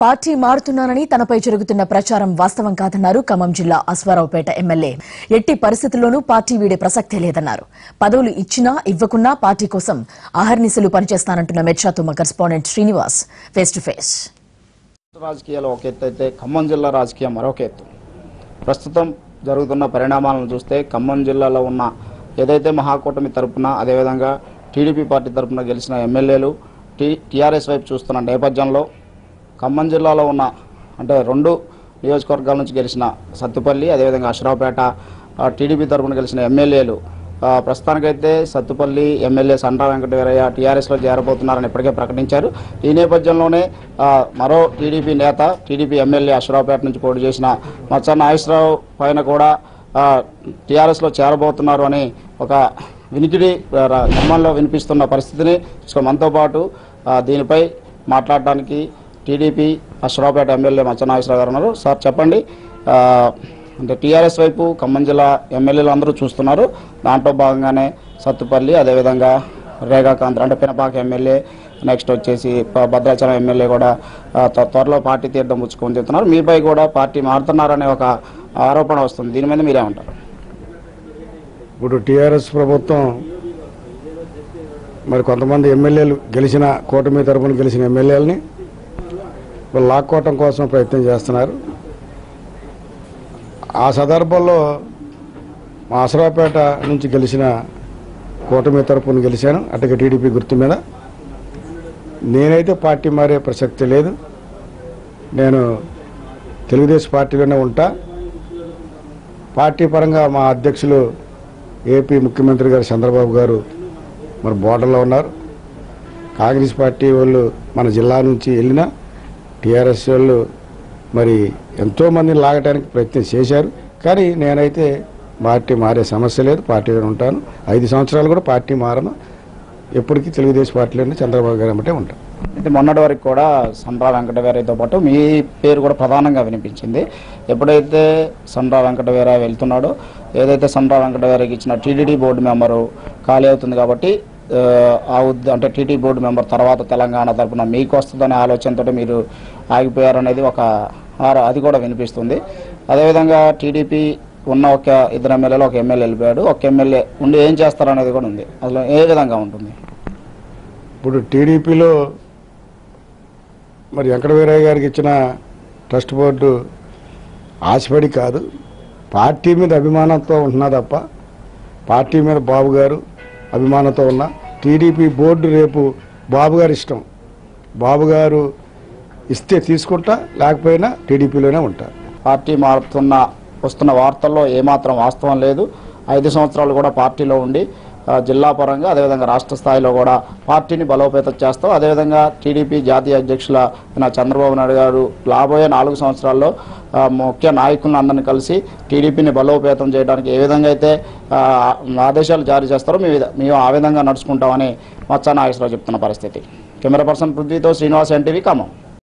Party మారుతున్నానని తనపై జరుగుతున్న ప్రచారం వాస్తవం కాదన్నారు ఖమ్మం జిల్లా అశ్వారావుపేట ఎమ్మెల్యే. ఎట్టి పరిస్థితుల్లోనూ పార్టీ వీడే ప్రసక్తే లేదన్నారు. పదవులు ఇచ్చినా ఇవ్వకున్నా పార్టీ కోసం అహర్నిశలు పనిచేస్తానంటున్న మెట్రాతో మా correspondent Srinivas face to face. రాజకీయాలు ఒక ఎత్తు అయితే ఖమ్మం జిల్లా రాజకీయం మరొక ఎత్తు. ప్రస్తుతం జరుగుతున్న పరిణామాలను చూస్తే ఖమ్మం జిల్లాలో ఉన్న ఏదైతే మహాకూటమి తరపున అదేవిధంగా టీడీపీ పార్టీ తరపున గెలిచిన ఎమ్మెల్యేలు టీఆర్ఎస్ వైపు చూస్తున్న నేపథ్యంలో ఖమ్మం జిల్లాలో ఉన్న అంటే రెండు నియోజకవర్గాల నుంచి గెలిచిన సత్తుపల్లి అదేవిధంగా అశ్వారావుపేట టీడీపీ తరపున గెలిచిన ఎమ్మెల్యేలు ప్రస్తుతానికైతే సత్తుపల్లి ఎమ్మెల్యే సండ్ర వెంకటవీరయ్య టీఆర్ఎస్లో చేరబోతున్నారని ఇప్పటికే ప్రకటించారు. ఈ నేపథ్యంలోనే మరో టీడీపీ నేత టీడీపీ ఎమ్మెల్యే అశ్వారావుపేట నుంచి పోటీ చేసిన మచ్చ నాగేశ్వరరావు పైన కూడా టీఆర్ఎస్లో చేరబోతున్నారు అని ఒక వినికిడి ఖమ్మంలో వినిపిస్తున్న పరిస్థితిని మనతో పాటు దీనిపై మాట్లాడడానికి టీడీపీ అశ్వారావుపేట ఎమ్మెల్యే మచ్చ నాగేశ్వరరావు గారు ఉన్నారు. సార్ చెప్పండి, అంటే టీఆర్ఎస్ వైపు ఖమ్మం జిల్లా ఎమ్మెల్యేలు అందరూ చూస్తున్నారు. దాంట్లో భాగంగానే సత్తుపల్లి అదేవిధంగా రేఖాకాంత్ అంటే పినపాక ఎమ్మెల్యే నెక్స్ట్ వచ్చేసి భద్రాచలం ఎమ్మెల్యే కూడా త్వరలో పార్టీ తీర్థం పుచ్చుకొని చెప్తున్నారు. మీపై కూడా పార్టీ మారుతున్నారనే ఒక ఆరోపణ వస్తుంది. దీని మీద మీరేమంటారు? ఇప్పుడు టీఆర్ఎస్ ప్రభుత్వం మరి కొంతమంది ఎమ్మెల్యేలు గెలిచిన కూటమి తరపున గెలిచిన ఎమ్మెల్యేలని లాక్కోవటం కోసం ప్రయత్నం చేస్తున్నారు. ఆ సందర్భంలో మా అశ్వారావుపేట నుంచి గెలిచిన కూటమి తరపున గెలిచాను అటుగా టీడీపీ గుర్తు మీద. నేనైతే పార్టీ మారే ప్రసక్తి లేదు. నేను తెలుగుదేశం పార్టీలోనే ఉంటా. పార్టీ పరంగా మా అధ్యక్షులు ఏపీ ముఖ్యమంత్రి గారు చంద్రబాబు గారు మరి బోర్డర్లో ఉన్నారు. కాంగ్రెస్ పార్టీ వాళ్ళు మన జిల్లా నుంచి వెళ్ళినా టీఆర్ఎస్ వాళ్ళు మరి ఎంతోమందిని లాగటానికి ప్రయత్నం చేశారు. కానీ నేనైతే పార్టీ మారే సమస్య లేదు, పార్టీలో ఉంటాను. 5 సంవత్సరాలు కూడా పార్టీ మారను. ఎప్పటికీ తెలుగుదేశం పార్టీలోనే చంద్రబాబు గారు అంటే ఉంటాను. అయితే మొన్నటి వరకు కూడా సండ్ర వెంకటవీరయ్యతో పాటు మీ పేరు కూడా ప్రధానంగా వినిపించింది. ఎప్పుడైతే సండ్ర వెంకటవీరయ్య వెళ్తున్నాడో ఏదైతే సండ్ర వెంకటవీరయ్యకి ఇచ్చిన టీటీడీ బోర్డు మెంబరు ఖాళీ అవుతుంది కాబట్టి అంటే టీటీ బోర్డు మెంబర్ తర్వాత తెలంగాణ తరఫున మీకు వస్తుందనే ఆలోచనతో మీరు ఆగిపోయారనేది అది కూడా వినిపిస్తుంది. అదేవిధంగా టీడీపీ ఉన్న ఒక 2 ఎమ్మెల్యేలు ఒక ఎమ్మెల్యే వెళ్ళిపోయాడు. ఒక ఎమ్మెల్యే ఉండి ఏం చేస్తారనేది కూడా ఉంది. అసలు ఏ విధంగా ఉంటుంది? ఇప్పుడు టీడీపీలో మరి వెంకటవీరయ్య గారికి ఇచ్చిన ట్రస్ట్ బోర్డు ఆశపడి కాదు, పార్టీ మీద అభిమానంతో ఉంటున్నా తప్ప పార్టీ మీద బాబు గారు అభిమానంతో ఉన్న టీడీపీ బోర్డు రేపు బాబు గారు ఇష్టం. బాబు గారు ఇస్తే తీసుకుంటా, లేకపోయినా టీడీపీలోనే ఉంటా. పార్టీ వస్తున్న వార్తల్లో ఏమాత్రం వాస్తవం లేదు. 5 సంవత్సరాలు కూడా పార్టీలో ఉండి జిల్లా పరంగా అదేవిధంగా రాష్ట్ర స్థాయిలో కూడా పార్టీని బలోపేతం చేస్తాం. అదేవిధంగా టీడీపీ జాతీయ అధ్యక్షుల చంద్రబాబు నాయుడు గారు రాబోయే 4 సంవత్సరాల్లో ముఖ్య నాయకులను అందరినీ కలిసి టీడీపీని బలోపేతం చేయడానికి ఏ విధంగా అయితే ఆదేశాలు జారీ చేస్తారో మేము ఆ విధంగా నడుచుకుంటామని మచ్చ నాగేశ్వరరావు చెప్తున్న పరిస్థితి. కెమెరా పర్సన్ పృథ్వీతో శ్రీనివాస్, ఎన్టీవీ ఖమ్మం.